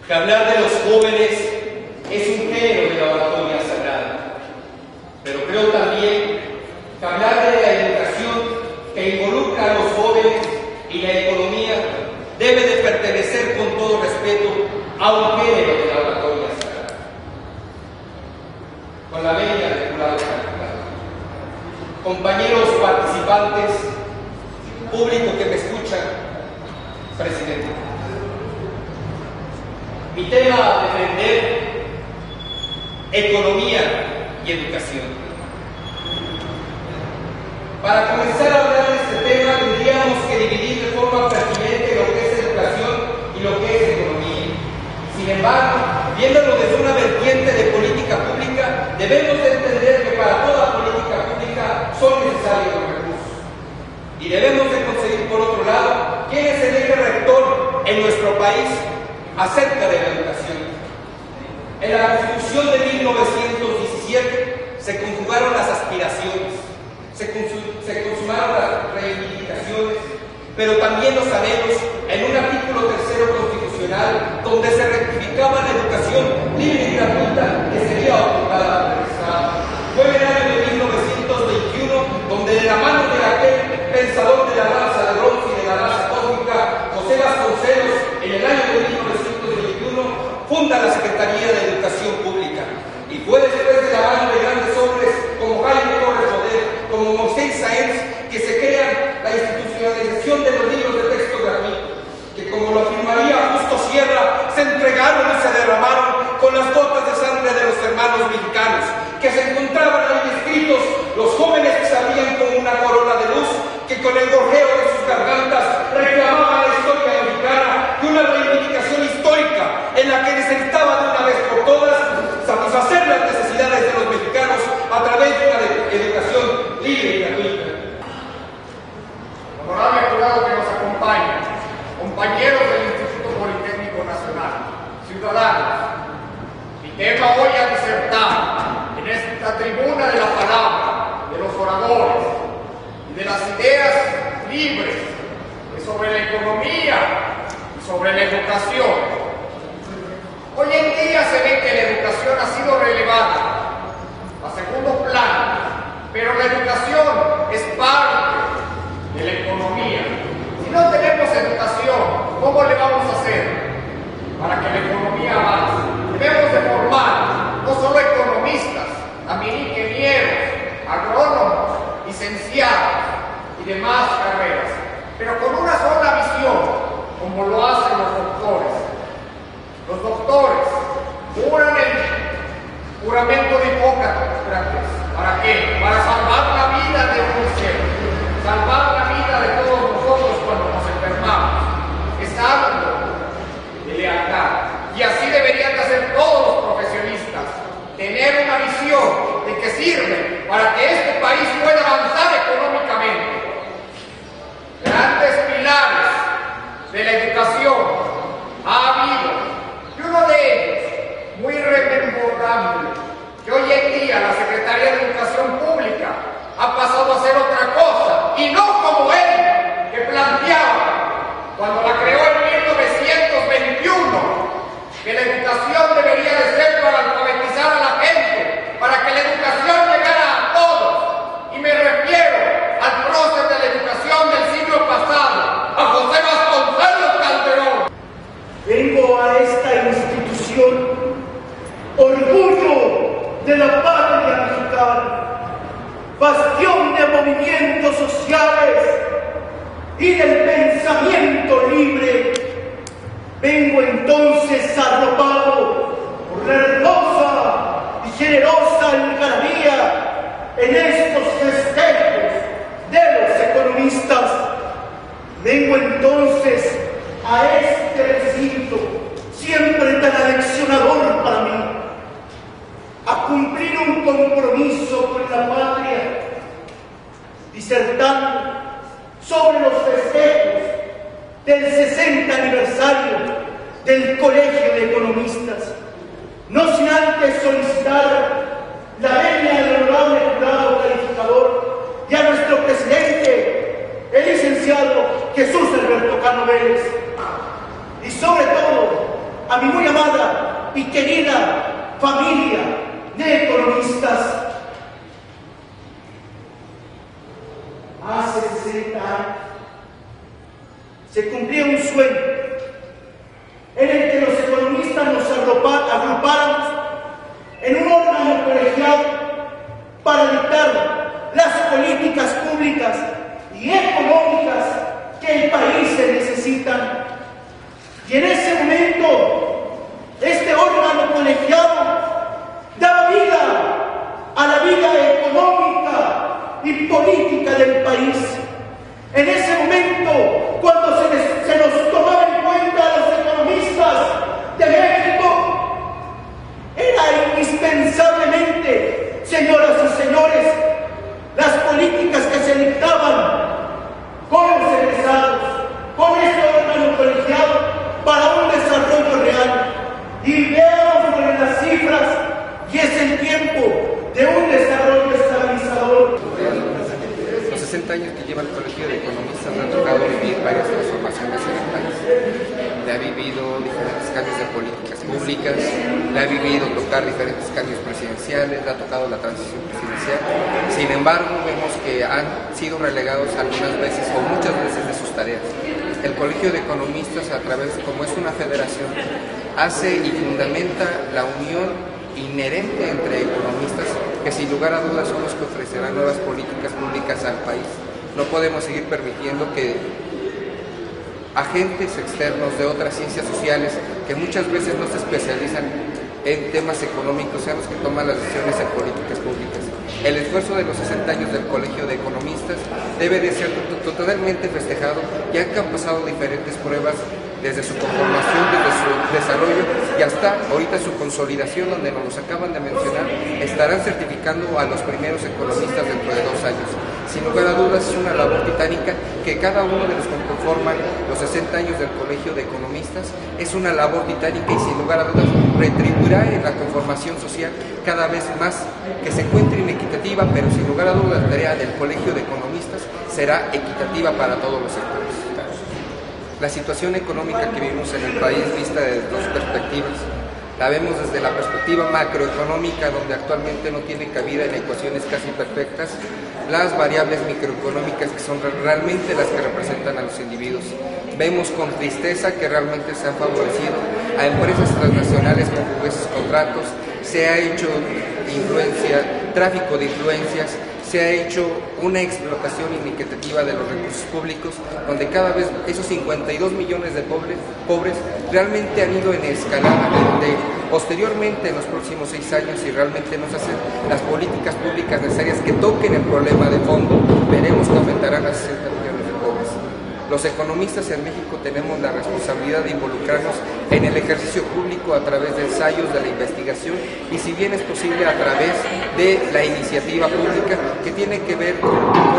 que hablar de los jóvenes es un género de la oratoria sagrada, pero creo también que hablar de la educación que involucra a los jóvenes y la economía debe de pertenecer con todo respeto a un género de la oratoria sagrada. Con la venia del jurado calificado, compañeros participantes, público que me escucha, presidente. Mi tema a defender: economía y educación. Para comenzar a hablar de este tema, tendríamos que dividir de forma pertinente lo que es educación y lo que es economía. Sin embargo, viéndolo desde una vertiente de política pública, debemos de entender que para toda política pública son necesarios los recursos. Y debemos de conseguir, por otro lado, quién es el eje rector en nuestro país acerca de la educación. En la Constitución de 1917 se conjugaron las aspiraciones, se consumaron las reivindicaciones, pero también los anhelos en un artículo tercero constitucional donde se rectificaba la educación libre y gratuita que sería otorgada por el Estado. Fue en el año de 1921 donde, de la mano de aquel pensador de la raza de bronce y de la raza cósmica, José Vasconcelos, en el año de 1921 funda la Secretaría de Educación Pública, y fue después de la mano de grandes hombres como Jaime Torres Bodet, como Moisés Sáenz, que se crea la institucionalización de los libros de texto gratuitos, que, como lo afirmaría Justo Sierra, se entregaron y se derramaron con las gotas de sangre de los hermanos mexicanos, que se encontraban ahí escritos los jóvenes que sabían con una corona de luz, que con el gorjeo de sus gargantas reclamaban la historia mexicana y una reivindicación histórica en la que necesitaba de una vez por todas satisfacer las necesidades de los mexicanos a través de una educación libre y gratuita. Honorable jurado que nos acompaña, compañeros del Instituto Politécnico Nacional, ciudadanos, mi tema hoy a disertar en esta tribuna de la palabra, de los oradores y de las ideas libres sobre la economía y sobre la educación. Hoy en día se ve que la educación ha sido relevada a segundo plano, pero la educación es parte de la economía. Si no tenemos educación, ¿cómo le vamos a hacer para que la economía avance? Debemos de formar no solo economistas, también ingenieros, agrónomos, licenciados y demás carreras, pero con una sola visión, como lo hacen los doctores. Los doctores juran el juramento de Hipócrates. ¿Para qué? Para salvar la vida de un ser, salvar la vida de todos nosotros cuando nos enfermamos. Es algo de lealtad. Y así deberían de hacer todos los profesionistas. Tener una visión de que sirve para que este país pueda avanzar económicamente. Grandes pilares de la educación ha habido. Y uno de ellos, muy rememorable, que hoy en día la Secretaría de Educación Pública ha pasado a hacer otra cosa, y no como él, que planteaba, cuando la creó en 1921, que la educación debería de ser para alfabetizar a la gente, para que la educación llegara a todos. Y me refiero al prócer de la educación del siglo pasado, a José Vasconcelos Calderón. Vengo a esta institución, orgullo de la patria mexicana, bastión de movimientos sociales y del pensamiento libre. Vengo entonces arropado por la hermosa y generosa algarabía en estos festejos de los economistas. Vengo entonces a este recinto, siempre tan aleccionador para mí, a cumplir un compromiso con la patria, disertando sobre los festejos del 60 aniversario del Colegio de Economistas, no sin antes solicitar la venia del honorable jurado calificador y a nuestro presidente, el licenciado Jesús Alberto Cano Vélez, y sobre todo a mi muy amado familia de economistas. Hace 60 años se cumplía un sueño en el que los economistas nos agrupáramos en un órgano colegiado para dictar las políticas públicas y económicas que el país se necesitan. Y en ese momento, este órgano colegiado daba vida a la vida económica y política del país. En ese momento, cuando se nos tomaba en cuenta a los economistas de México, era indispensablemente, señoras y señores, las políticas que se dictaban con los egresados, con este órgano colegiado, para un desarrollo real. Y veamos en las cifras, y es el tiempo de un desarrollo estabilizador. Los 60 años que lleva el Colegio de Economistas le ha tocado vivir varias transformaciones en el país. Le ha vivido diferentes cambios de políticas públicas, le ha vivido tocar diferentes cambios presidenciales, le ha tocado la transición presidencial. Sin embargo, vemos que han sido relegados algunas veces o muchas veces de sus tareas. El Colegio de Economistas, a través, como es una federación, hace y fundamenta la unión inherente entre economistas que sin lugar a dudas son los que ofrecerán nuevas políticas públicas al país. No podemos seguir permitiendo que agentes externos de otras ciencias sociales que muchas veces no se especializan en temas económicos sean los que toman las decisiones en políticas públicas. El esfuerzo de los 60 años del Colegio de Economistas debe de ser totalmente festejado, ya que han pasado diferentes pruebas desde su conformación, desde su desarrollo y hasta ahorita su consolidación, donde nos acaban de mencionar, estarán certificando a los primeros economistas dentro de 2 años. Sin lugar a dudas es una labor titánica que cada uno de los que conforman los 60 años del Colegio de Economistas es una labor titánica y sin lugar a dudas retribuirá en la conformación social cada vez más, que se encuentre inequitativa, pero sin lugar a dudas la tarea del Colegio de Economistas será equitativa para todos los sectores. La situación económica que vivimos en el país vista desde 2 perspectivas. La vemos desde la perspectiva macroeconómica, donde actualmente no tiene cabida en ecuaciones casi perfectas las variables microeconómicas, que son realmente las que representan a los individuos. Vemos con tristeza que realmente se han favorecido a empresas transnacionales con fugaces contratos, se ha hecho influencia, tráfico de influencias, se ha hecho una explotación inequitativa de los recursos públicos, donde cada vez esos 52 millones de pobres realmente han ido en escalada, y donde posteriormente en los próximos 6 años, si realmente no se hacen las políticas públicas necesarias que toquen el problema de fondo, veremos que aumentarán a 60 millones de pobres. Los economistas en México tenemos la responsabilidad de involucrarnos en el ejercicio público a través de ensayos, de la investigación y, si bien es posible, a través de la iniciativa pública que tiene que ver con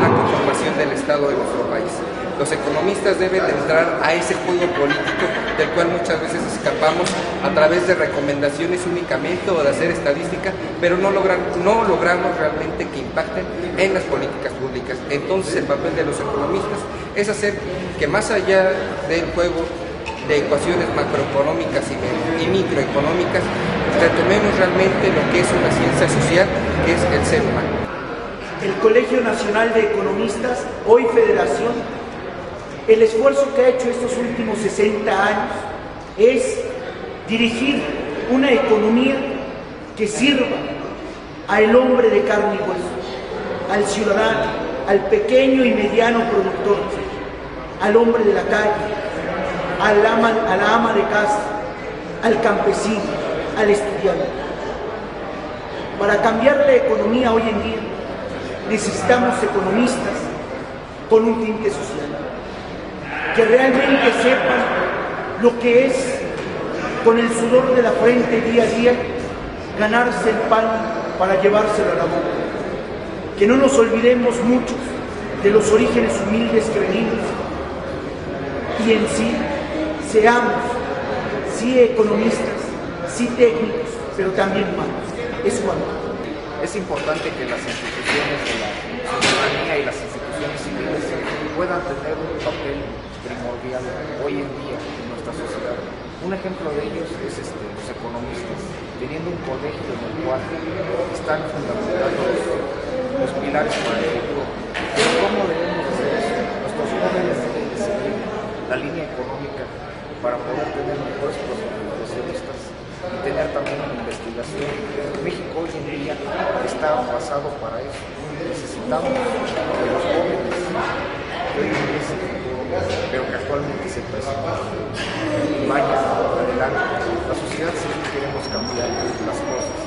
la conformación del Estado de nuestro país. Los economistas deben de entrar a ese juego político del cual muchas veces escapamos a través de recomendaciones únicamente o de hacer estadística, pero no logramos realmente que impacten en las políticas públicas. Entonces el papel de los economistas es hacer que, más allá del juego de ecuaciones macroeconómicas y microeconómicas, retomemos realmente lo que es una ciencia social, que es el ser humano. El Colegio Nacional de Economistas, hoy Federación, el esfuerzo que ha hecho estos últimos 60 años es dirigir una economía que sirva al hombre de carne y hueso, al ciudadano, al pequeño y mediano productor, al hombre de la calle, a la ama de casa, al campesino, al estudiante. Para cambiar la economía hoy en día necesitamos economistas con un tinte social, que realmente sepan lo que es, con el sudor de la frente día a día, ganarse el pan para llevárselo a la boca. Que no nos olvidemos muchos de los orígenes humildes que venimos y en sí seamos, sí economistas, sí técnicos, pero también humanos. Es humano. Es importante que las instituciones de la ciudadanía y las instituciones civiles puedan tener un papel primordial hoy en día en nuestra sociedad. Un ejemplo de ellos es los economistas, teniendo un colegio en el cual están fundamentando los pilares para el futuro. ¿Cómo debemos hacer eso? Nuestros jóvenes deben de seguir la línea económica para poder tener mejores profesionistas y tener también una investigación. México hoy en día está basado para eso. Necesitamos que los jóvenes que hoy en día es el futuro, pero que actualmente se presentan, vayan adelante. La sociedad sí queremos cambiar las cosas.